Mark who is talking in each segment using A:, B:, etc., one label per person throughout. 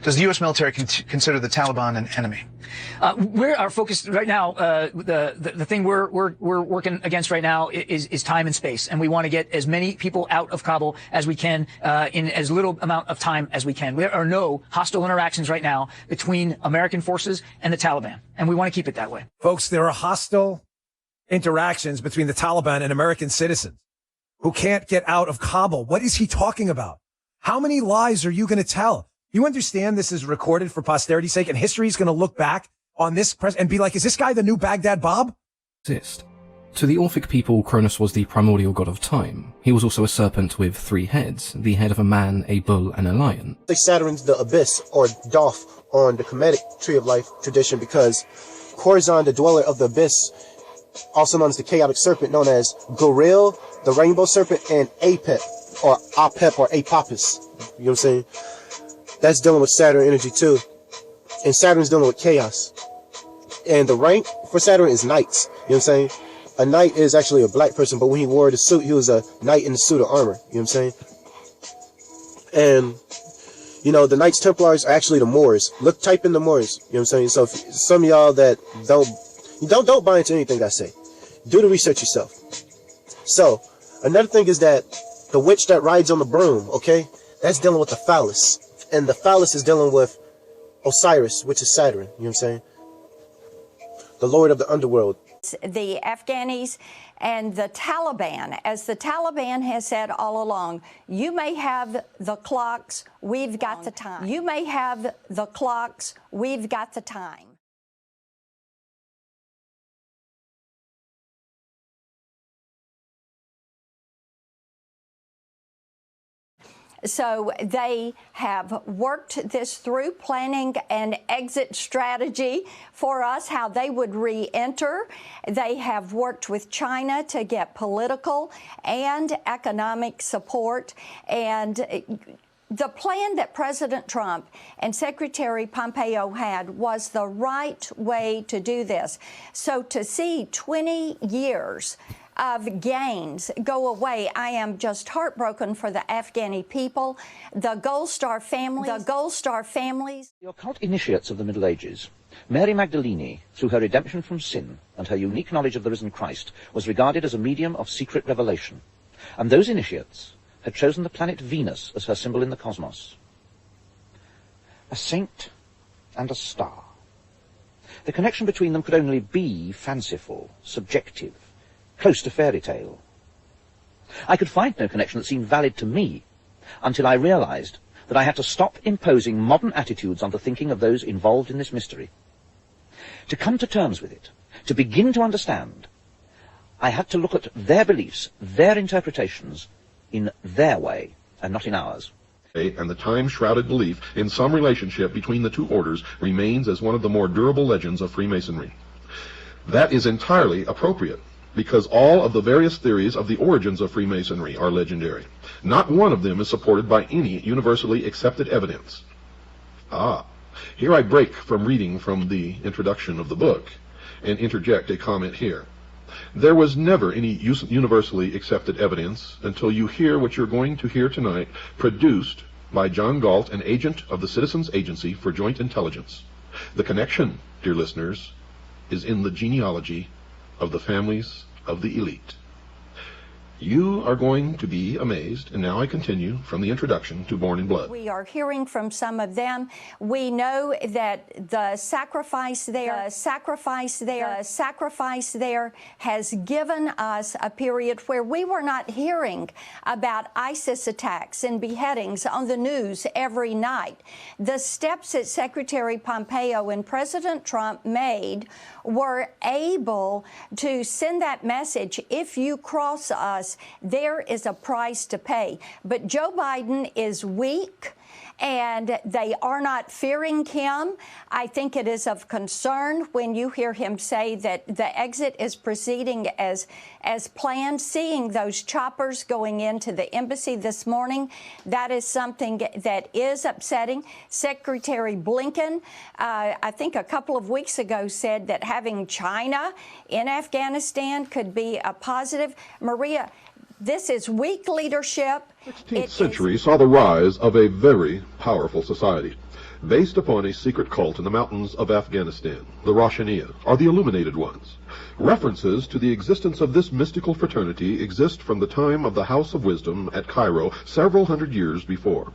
A: Does the U.S. military consider the Taliban an enemy?
B: Our focus right now, the thing we're working against right now is time and space, and we want to get as many people out of Kabul as we can in as little amount of time as we can. There are no hostile interactions right now between American forces and the Taliban, and we want to keep it that way.
C: Folks, there are hostile interactions between the Taliban and American citizens who can't get out of Kabul. What is he talking about? How many lies are you going to tell? You understand this is recorded for posterity's sake, and history is going to look back on this and be like, is this guy the new Baghdad Bob?
D: To the Orphic people, Cronus was the primordial god of time. He was also a serpent with 3 heads, the head of a man, a bull, and a lion.
E: Saturn's the abyss, or Doth, on the Kemetic Tree of Life tradition, because Khorazan, the dweller of the abyss, also known as the chaotic serpent, known as Goril, the rainbow serpent, and Apep, or Apep, or Apopus. You know what I'm saying? That's dealing with Saturn energy too. And Saturn's dealing with chaos. And the rank for Saturn is knights. You know what I'm saying? A knight is actually a black person, but when he wore the suit, he was a knight in the suit of armor. You know what I'm saying? And, you know, the Knights Templars are actually the Moors. Type in the Moors. You know what I'm saying? So if some of y'all that don't buy into anything I say, do the research yourself. So, another thing is that the witch that rides on the broom, okay, that's dealing with the phallus. And the phallus is dealing with Osiris, which is Saturn, you know what I'm saying? The Lord of the Underworld.
F: The Afghanis and the Taliban, as the Taliban has said all along, you may have the clocks, we've got the time. You may have the clocks, we've got the time. So they have worked this through, planning an exit strategy for us, how they would re-enter. They have worked with China to get political and economic support. And the plan that President Trump and Secretary Pompeo had was the right way to do this. So to see 20 years of gains go away, I am just heartbroken for the Afghani people, the Gold Star families, The
G: occult initiates of the Middle Ages, Mary Magdalene, through her redemption from sin and her unique knowledge of the risen Christ, was regarded as a medium of secret revelation. And those initiates had chosen the planet Venus as her symbol in the cosmos. A saint and a star. The connection between them could only be fanciful, subjective, close to fairy tale. I could find no connection that seemed valid to me until I realized that I had to stop imposing modern attitudes on the thinking of those involved in this mystery. To come to terms with it, to begin to understand, I had to look at their beliefs, their interpretations, in their way, and not in ours.
H: And the time-shrouded belief in some relationship between the two orders remains as one of the more durable legends of Freemasonry. That is entirely appropriate, because all of the various theories of the origins of Freemasonry are legendary. Not one of them is supported by any universally accepted evidence. Here I break from reading from the introduction of the book and interject a comment here. There was never any universally accepted evidence until you hear what you're going to hear tonight, produced by John Galt, an agent of the Citizens Agency for Joint Intelligence. The connection, dear listeners, is in the genealogy of the families of the elite. You are going to be amazed, and now I continue from the introduction to Born in Blood.
F: We are hearing from some of them. We know that the sacrifice there has given us a period where we were not hearing about ISIS attacks and beheadings on the news every night. The steps that Secretary Pompeo and President Trump made were able to send that message: if you cross us, there is a price to pay. But Joe Biden is weak, and they are not fearing him. I think it is of concern when you hear him say that the exit is proceeding as planned. Seeing those choppers going into the embassy this morning, that is something that is upsetting. Secretary Blinken, I think a couple of weeks ago, said that having China in Afghanistan could be a positive. Maria, this is weak leadership.
H: The 16th century saw the rise of a very powerful society. based upon a secret cult in the mountains of Afghanistan, the Roshaniya, or the Illuminated Ones. References to the existence of this mystical fraternity exist from the time of the House of Wisdom at Cairo several hundred years before.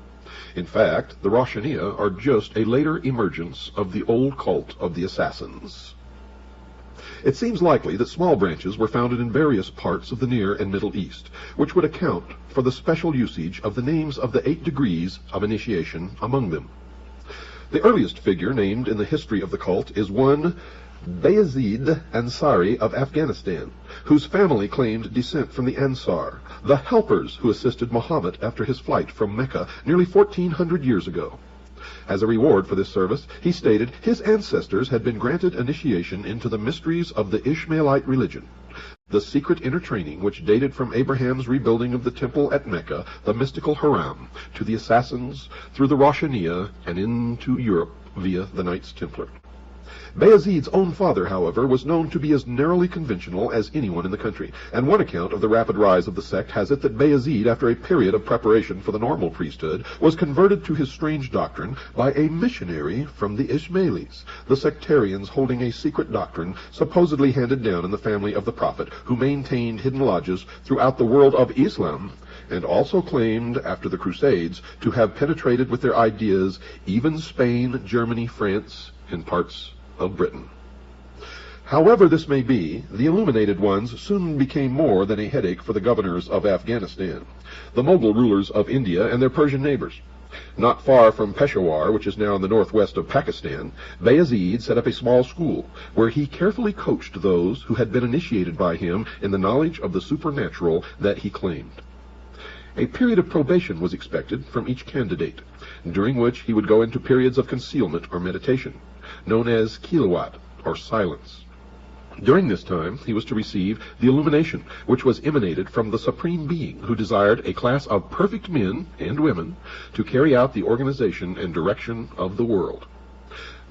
H: In fact, the Roshaniya are just a later emergence of the old cult of the Assassins. It seems likely that small branches were founded in various parts of the Near and Middle East, which would account for the special usage of the names of the 8 degrees of initiation among them. The earliest figure named in the history of the cult is one Bayezid Ansari of Afghanistan, whose family claimed descent from the Ansar, the helpers who assisted Muhammad after his flight from Mecca nearly 1400 years ago. As a reward for this service, he stated his ancestors had been granted initiation into the mysteries of the Ishmaelite religion, the secret inner training which dated from Abraham's rebuilding of the temple at Mecca, the mystical Haram, to the Assassins, through the Roshaniya, and into Europe via the Knights Templar. Bayezid's own father, however, was known to be as narrowly conventional as anyone in the country, and one account of the rapid rise of the sect has it that Bayezid, after a period of preparation for the normal priesthood, was converted to his strange doctrine by a missionary from the Ismailis, the sectarians holding a secret doctrine supposedly handed down in the family of the Prophet, who maintained hidden lodges throughout the world of Islam, and also claimed, after the Crusades, to have penetrated with their ideas even Spain, Germany, France, and parts of Britain. However this may be, the Illuminated Ones soon became more than a headache for the governors of Afghanistan, the Mughal rulers of India, and their Persian neighbors. Not far from Peshawar, which is now in the northwest of Pakistan, Bayezid set up a small school, where he carefully coached those who had been initiated by him in the knowledge of the supernatural that he claimed. A period of probation was expected from each candidate, during which he would go into periods of concealment or meditation, known as kilawat, or silence. During this time, he was to receive the illumination, which was emanated from the Supreme Being, who desired a class of perfect men and women to carry out the organization and direction of the world.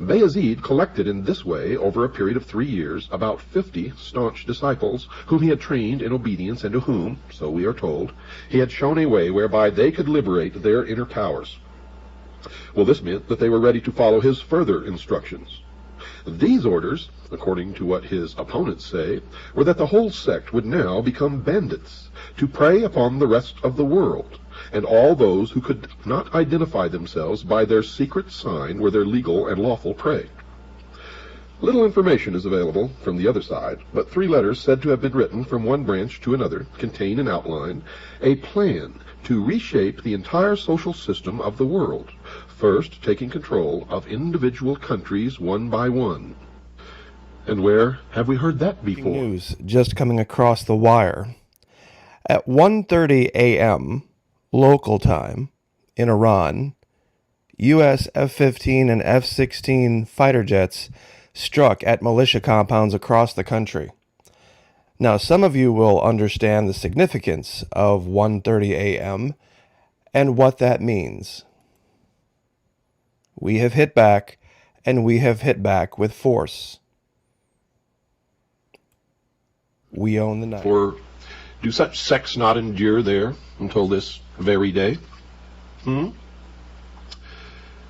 H: Bayezid collected in this way, over a period of 3 years, about 50 staunch disciples, whom he had trained in obedience and to whom, so we are told, he had shown a way whereby they could liberate their inner powers. Well, this meant that they were ready to follow his further instructions. These orders, according to what his opponents say, were that the whole sect would now become bandits, to prey upon the rest of the world, and all those who could not identify themselves by their secret sign were their legal and lawful prey. Little information is available from the other side, but 3 letters said to have been written from one branch to another contain in outline a plan to reshape the entire social system of the world, first taking control of individual countries one by one. And where have we heard that before?
I: News just coming across the wire. At 1:30 a.m. local time in Iran, U.S. F-15 and F-16 fighter jets struck at militia compounds across the country. Now, some of you will understand the significance of 1:30 a.m. and what that means. We have hit back, and we have hit back with force. We own the night.
H: For do such sects not endure there until this very day?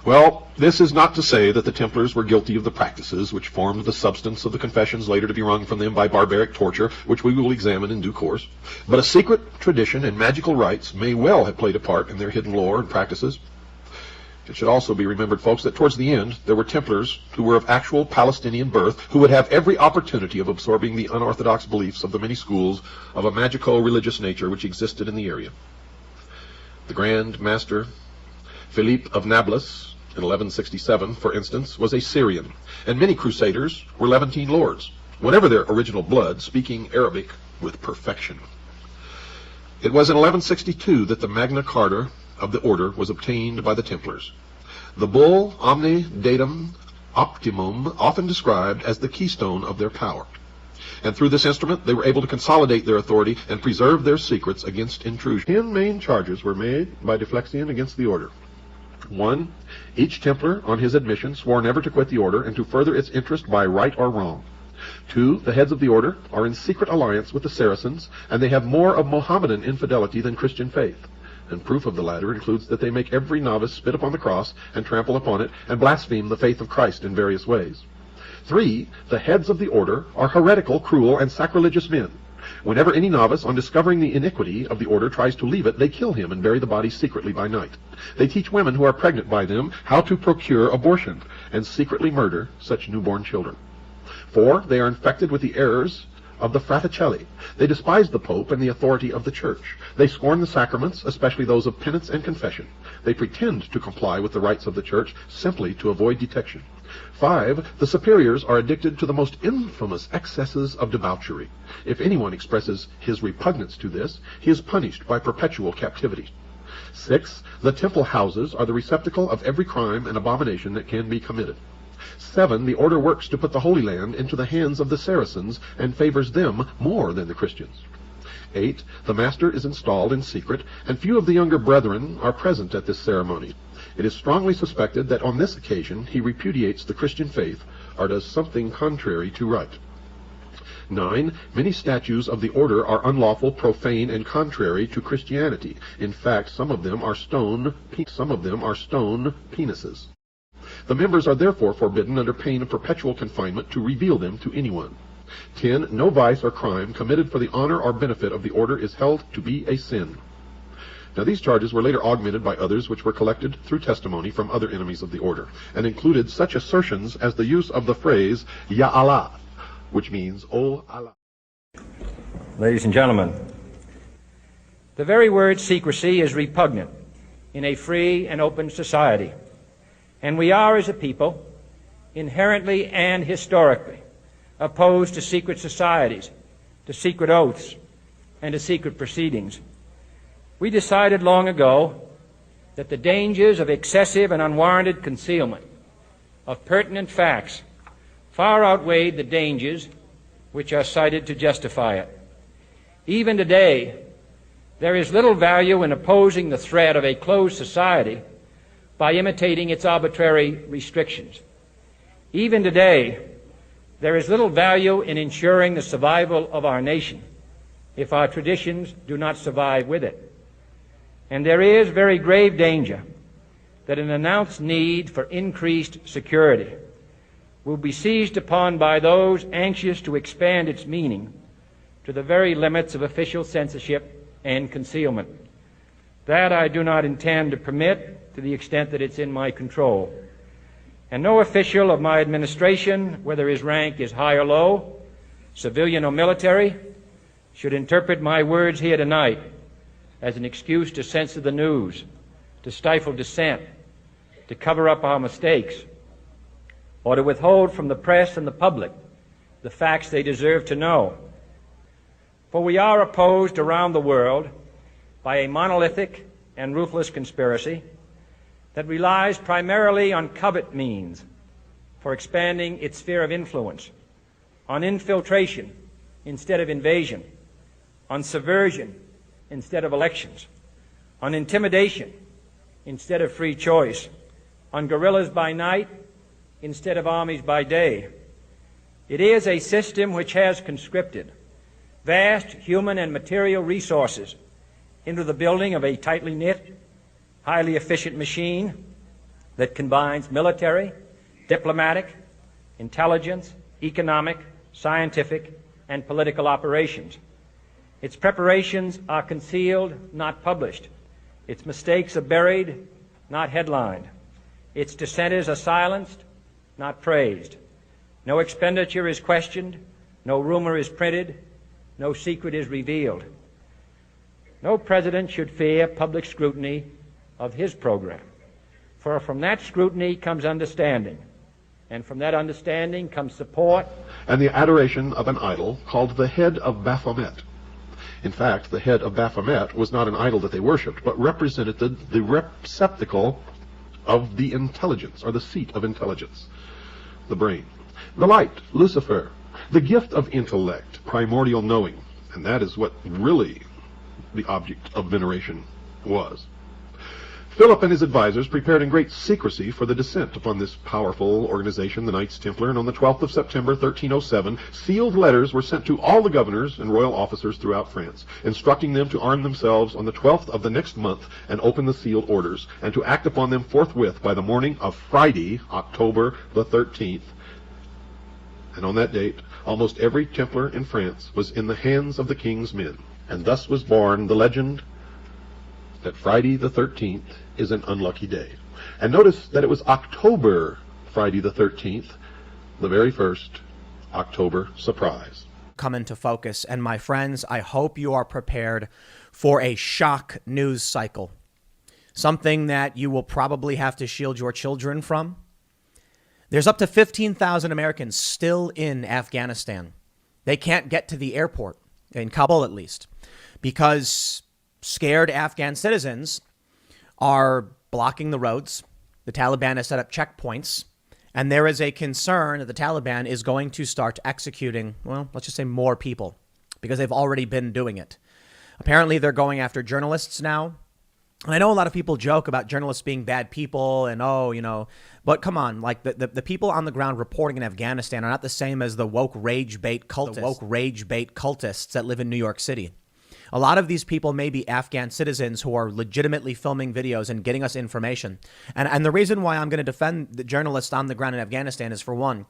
H: Well, this is not to say that the Templars were guilty of the practices which formed the substance of the confessions later to be wrung from them by barbaric torture, which we will examine in due course. But a secret tradition and magical rites may well have played a part in their hidden lore and practices. It should also be remembered, folks, that towards the end, there were Templars who were of actual Palestinian birth, who would have every opportunity of absorbing the unorthodox beliefs of the many schools of a magico-religious nature which existed in the area. The Grand Master Philippe of Nablus, in 1167, for instance, was a Syrian, and many Crusaders were Levantine lords, whatever their original blood, speaking Arabic with perfection. It was in 1162 that the Magna Carta of the order was obtained by the Templars. The bull Omne Datum Optimum, often described as the keystone of their power. And through this instrument, they were able to consolidate their authority and preserve their secrets against intrusion. 10 main charges were made by Deflexian against the order. 1. Each Templar, on his admission, swore never to quit the order and to further its interest by right or wrong. 2. The heads of the order are in secret alliance with the Saracens, and they have more of Mohammedan infidelity than Christian faith. and proof of the latter includes that they make every novice spit upon the cross and trample upon it and blaspheme the faith of Christ in various ways. 3. The heads of the order are heretical, cruel, and sacrilegious men. Whenever any novice, on discovering the iniquity of the order, tries to leave it, they kill him and bury the body secretly by night. They teach women who are pregnant by them how to procure abortion and secretly murder such newborn children. 4. They are infected with the errors of the Fraticelli. They despise the Pope and the authority of the Church. They scorn the sacraments, especially those of penance and confession. They pretend to comply with the rites of the Church simply to avoid detection. 5. The superiors are addicted to the most infamous excesses of debauchery. If anyone expresses his repugnance to this, he is punished by perpetual captivity. 6. The temple houses are the receptacle of every crime and abomination that can be committed. 7. The order works to put the Holy Land into the hands of the Saracens and favors them more than the Christians. 8. The master is installed in secret, and few of the younger brethren are present at this ceremony. It is strongly suspected that on this occasion he repudiates the Christian faith or does something contrary to right. 9. Many statues of the order are unlawful, profane, and contrary to Christianity. In fact, some of them are stone penises. The members are therefore forbidden under pain of perpetual confinement to reveal them to anyone. 10. No vice or crime committed for the honor or benefit of the order is held to be a sin. Now these charges were later augmented by others which were collected through testimony from other enemies of the order, and included such assertions as the use of the phrase Ya Allah, which means O Allah.
J: Ladies and gentlemen, the very word secrecy is repugnant in a free and open society, and we are as a people inherently and historically opposed to secret societies, to secret oaths, and to secret proceedings. We decided long ago that the dangers of excessive and unwarranted concealment of pertinent facts far outweighed the dangers which are cited to justify it. Even today, there is little value in opposing the threat of a closed society by imitating its arbitrary restrictions. Even today, there is little value in ensuring the survival of our nation if our traditions do not survive with it. And there is very grave danger that an announced need for increased security will be seized upon by those anxious to expand its meaning to the very limits of official censorship and concealment. That I do not intend to permit to the extent that it's in my control. And no official of my administration, whether his rank is high or low, civilian or military, should interpret my words here tonight as an excuse to censor the news, to stifle dissent, to cover up our mistakes, or to withhold from the press and the public the facts they deserve to know. For we are opposed around the world by a monolithic and ruthless conspiracy that relies primarily on covert means for expanding its sphere of influence, on infiltration instead of invasion, on subversion instead of elections, on intimidation instead of free choice, on guerrillas by night instead of armies by day. It is a system which has conscripted vast human and material resources into the building of a tightly knit, highly efficient machine that combines military, diplomatic, intelligence, economic, scientific, and political operations. Its preparations are concealed, not published. Its mistakes are buried, not headlined. Its dissenters are silenced, not praised. No expenditure is questioned, no rumor is printed, no secret is revealed. No president should fear public scrutiny of his program, for from that scrutiny comes understanding, and from that understanding comes support
H: and the adoration of an idol called the head of Baphomet. In fact, the head of Baphomet was not an idol that they worshipped, but represented the receptacle of the intelligence, or the seat of intelligence, the brain. The light, Lucifer, the gift of intellect, primordial knowing, and that is what really the object of veneration was. Philip and his advisors prepared in great secrecy for the descent upon this powerful organization, the Knights Templar, and on the 12th of September, 1307, sealed letters were sent to all the governors and royal officers throughout France, instructing them to arm themselves on the 12th of the next month and open the sealed orders, and to act upon them forthwith by the morning of Friday, October the 13th. And on that date, almost every Templar in France was in the hands of the king's men. And thus was born the legend that Friday the 13th is an unlucky day. And notice that it was October Friday the 13th, the very first October surprise.
K: Come into focus. And my friends, I hope you are prepared for a shock news cycle. Something that you will probably have to shield your children from. There's up to 15,000 Americans still in Afghanistan. They can't get to the airport, in Kabul at least, because scared Afghan citizens are blocking the roads. The Taliban has set up checkpoints, and there is a concern that the Taliban is going to start executing, well, let's just say more people, because they've already been doing it. Apparently, they're going after journalists now. And I know a lot of people joke about journalists being bad people and, but come on, like the people on the ground reporting in Afghanistan are not the same as the woke rage bait cultists that live in New York City. A lot of these people may be Afghan citizens who are legitimately filming videos and getting us information. And the reason why I'm going to defend the journalists on the ground in Afghanistan is, for one,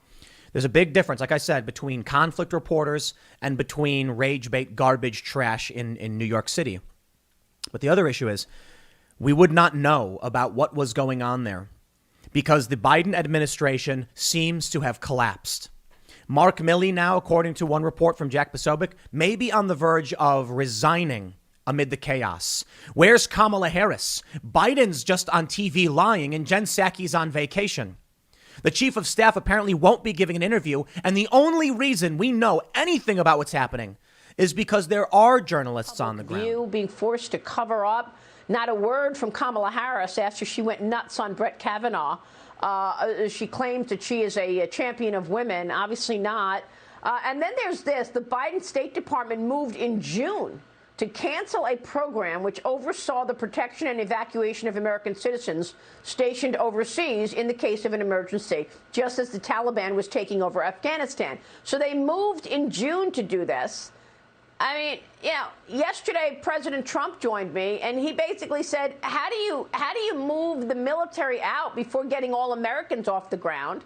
K: there's a big difference, like I said, between conflict reporters and between rage bait garbage trash in New York City. But the other issue is, we would not know about what was going on there because the Biden administration seems to have collapsed. Mark Milley now, according to one report from Jack Posobiec, may be on the verge of resigning amid the chaos. Where's Kamala Harris? Biden's just on TV lying and Jen Psaki's on vacation. The chief of staff apparently won't be giving an interview, and the only reason we know anything about what's happening is because there are journalists on the ground.
L: Being forced to cover up. Not a word from Kamala Harris after she went nuts on Brett Kavanaugh. She claims that she is a champion of women. Obviously not. And then there's this. The Biden State Department moved in June to cancel a program which oversaw the protection and evacuation of American citizens stationed overseas in the case of an emergency, just as the Taliban was taking over Afghanistan. So they moved in June to do this. I mean, yesterday President Trump joined me, and he basically said, how do you move the military out before getting all Americans off the ground?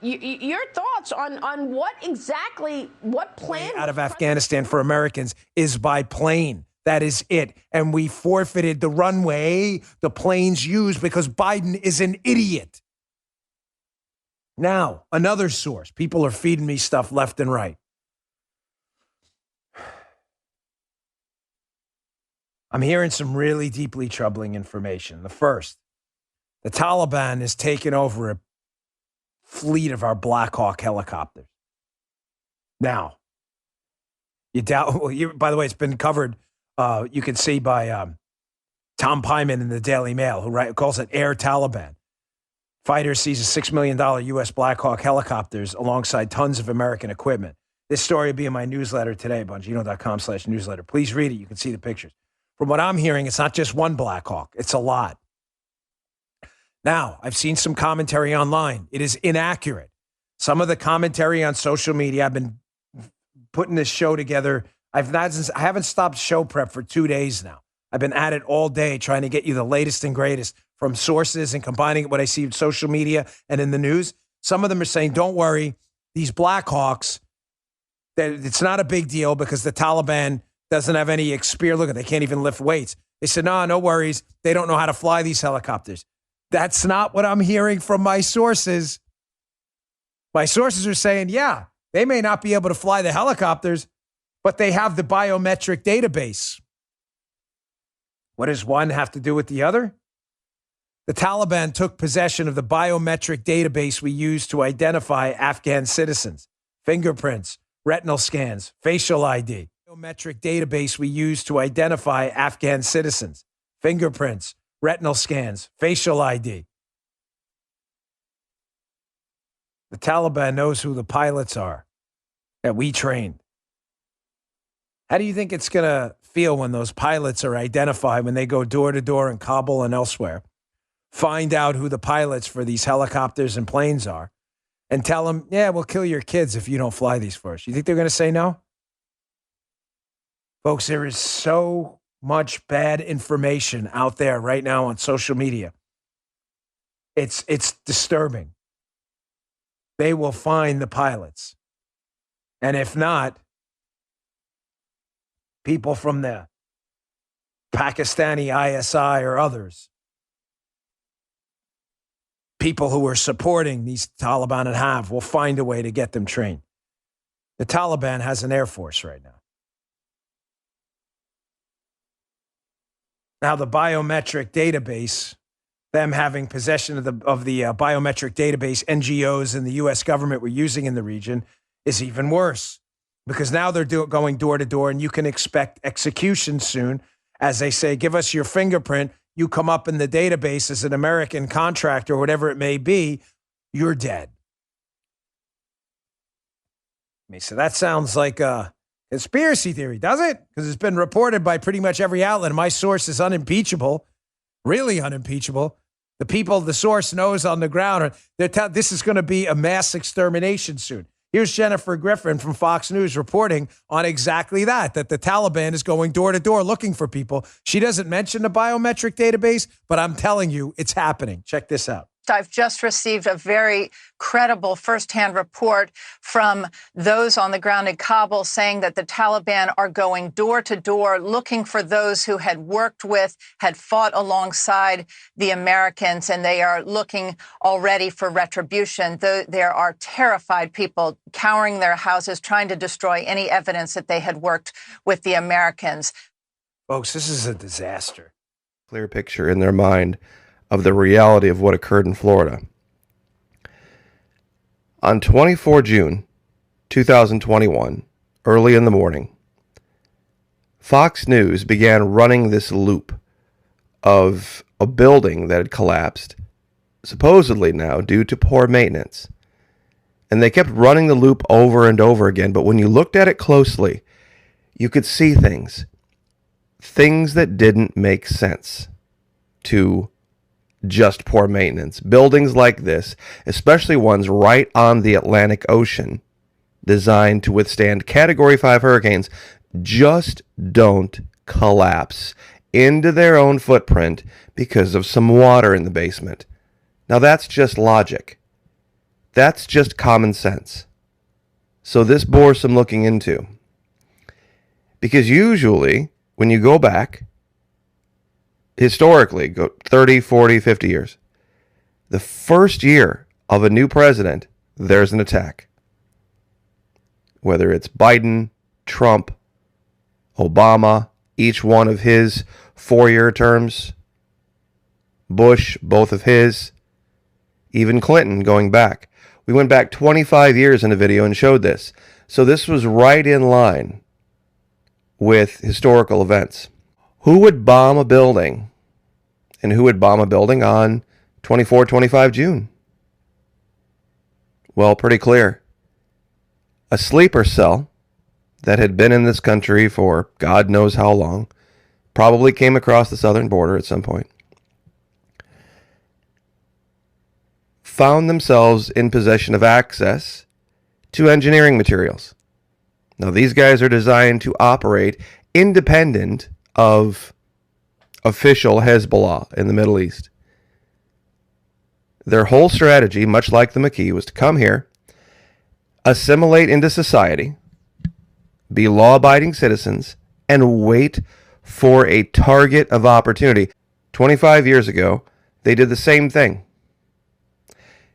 L: Your thoughts on what plan
C: out of Afghanistan for Americans is by plane. That is it. And we forfeited the runway the planes use because Biden is an idiot. Now, another source. People are feeding me stuff left and right. I'm hearing some really deeply troubling information. The first, the Taliban has taken over a fleet of our Black Hawk helicopters. Now, by the way, it's been covered, you can see by Tom Pyman in the Daily Mail, who calls it Air Taliban. Fighter sees a $6 million U.S. Black Hawk helicopters alongside tons of American equipment. This story will be in my newsletter today, Bongino.com/newsletter. Please read it. You can see the pictures. From what I'm hearing, it's not just one Black Hawk. It's a lot. Now, I've seen some commentary online. It is inaccurate. Some of the commentary on social media, I've been putting this show together. I haven't stopped show prep for 2 days now. I've been at it all day trying to get you the latest and greatest from sources and combining what I see in social media and in the news. Some of them are saying, don't worry, these Black Hawks, it's not a big deal because the Taliban doesn't have any experience. Look, they can't even lift weights. They said, no worries. They don't know how to fly these helicopters. That's not what I'm hearing from my sources. My sources are saying, yeah, they may not be able to fly the helicopters, but they have the biometric database. What does one have to do with the other? The Taliban took possession of the biometric database we use to identify Afghan citizens. Fingerprints, retinal scans, facial ID. Biometric database we use to identify Afghan citizens. Fingerprints, retinal scans, facial ID. The Taliban knows who the pilots are that we trained. How do you think it's going to feel when those pilots are identified, when they go door to door in Kabul and elsewhere, find out who the pilots for these helicopters and planes are, and tell them, yeah, we'll kill your kids if you don't fly these for us. You think they're going to say no? Folks, there is so much bad information out there right now on social media. It's disturbing. They will find the pilots. And if not, people from the Pakistani ISI or others, people who are supporting these Taliban and have, will find a way to get them trained. The Taliban has an air force right now. Now, the biometric database, them having possession of the biometric database NGOs and the U.S. government were using in the region, is even worse, because now they're going door to door, and you can expect execution soon. As they say, give us your fingerprint. You come up in the database as an American contractor or whatever it may be, you're dead. So that sounds like a conspiracy theory, does it? Because it's been reported by pretty much every outlet. My source is unimpeachable, really unimpeachable. The people the source knows on the ground, this is going to be a mass extermination soon. Here's Jennifer Griffin from Fox News reporting on exactly that the Taliban is going door to door looking for people. She doesn't mention the biometric database, but I'm telling you, it's happening. Check this out.
M: I've just received a very credible firsthand report from those on the ground in Kabul saying that the Taliban are going door to door looking for those who had worked with, had fought alongside the Americans, and they are looking already for retribution. There are terrified people cowering their houses, trying to destroy any evidence that they had worked with the Americans.
C: Folks, this is a disaster.
I: Clear picture in their mind of the reality of what occurred in Florida. On 24 June 2021, early in the morning, Fox News began running this loop of a building that had collapsed, supposedly now due to poor maintenance. And they kept running the loop over and over again, but when you looked at it closely, you could see things that didn't make sense to just poor maintenance. Buildings like this, especially ones right on the Atlantic Ocean, designed to withstand Category 5 hurricanes, just don't collapse into their own footprint because of some water in the basement. Now that's just logic. That's just common sense. So this bore some looking into. Because usually, when you go back, historically, go 30, 40, 50 years, the first year of a new president, there's an attack. Whether it's Biden, Trump, Obama, each one of his 4-year terms, Bush, both of his, even Clinton going back. We went back 25 years in a video and showed this. So this was right in line with historical events. Who would bomb a building? And who would bomb a building on 24, 25 June? Well, pretty clear. A sleeper cell that had been in this country for God knows how long, probably came across the southern border at some point, found themselves in possession of access to engineering materials. Now, these guys are designed to operate independent of official Hezbollah in the Middle East. Their whole strategy, much like the Maquis, was to come here, assimilate into society, be law-abiding citizens, and wait for a target of opportunity. 25 years ago, they did the same thing,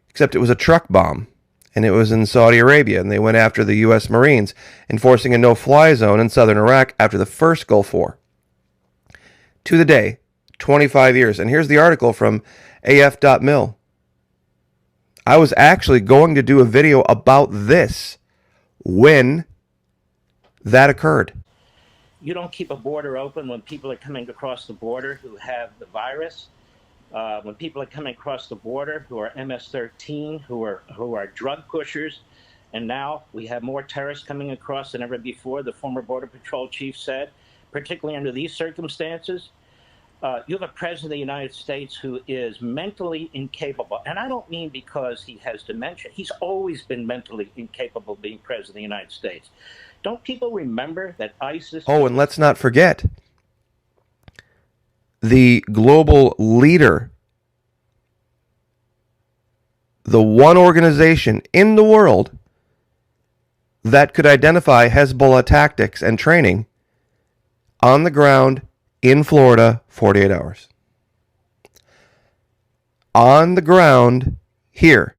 I: except it was a truck bomb, and it was in Saudi Arabia, and they went after the U.S. Marines, enforcing a no-fly zone in southern Iraq after the first Gulf War. To the day, 25 years. And here's the article from af.mil. I was actually going to do a video about this when that occurred.
N: You don't keep a border open when people are coming across the border who have the virus. When people are coming across the border who are MS-13, who are drug pushers. And now we have more terrorists coming across than ever before. The former Border Patrol chief said particularly under these circumstances. You have a president of the United States who is mentally incapable. And I don't mean because he has dementia. He's always been mentally incapable of being president of the United States. Don't people remember that ISIS...
I: Oh, and let's not forget the global leader, the one organization in the world that could identify Hezbollah tactics and training on the ground in Florida, 48 hours. On the ground here.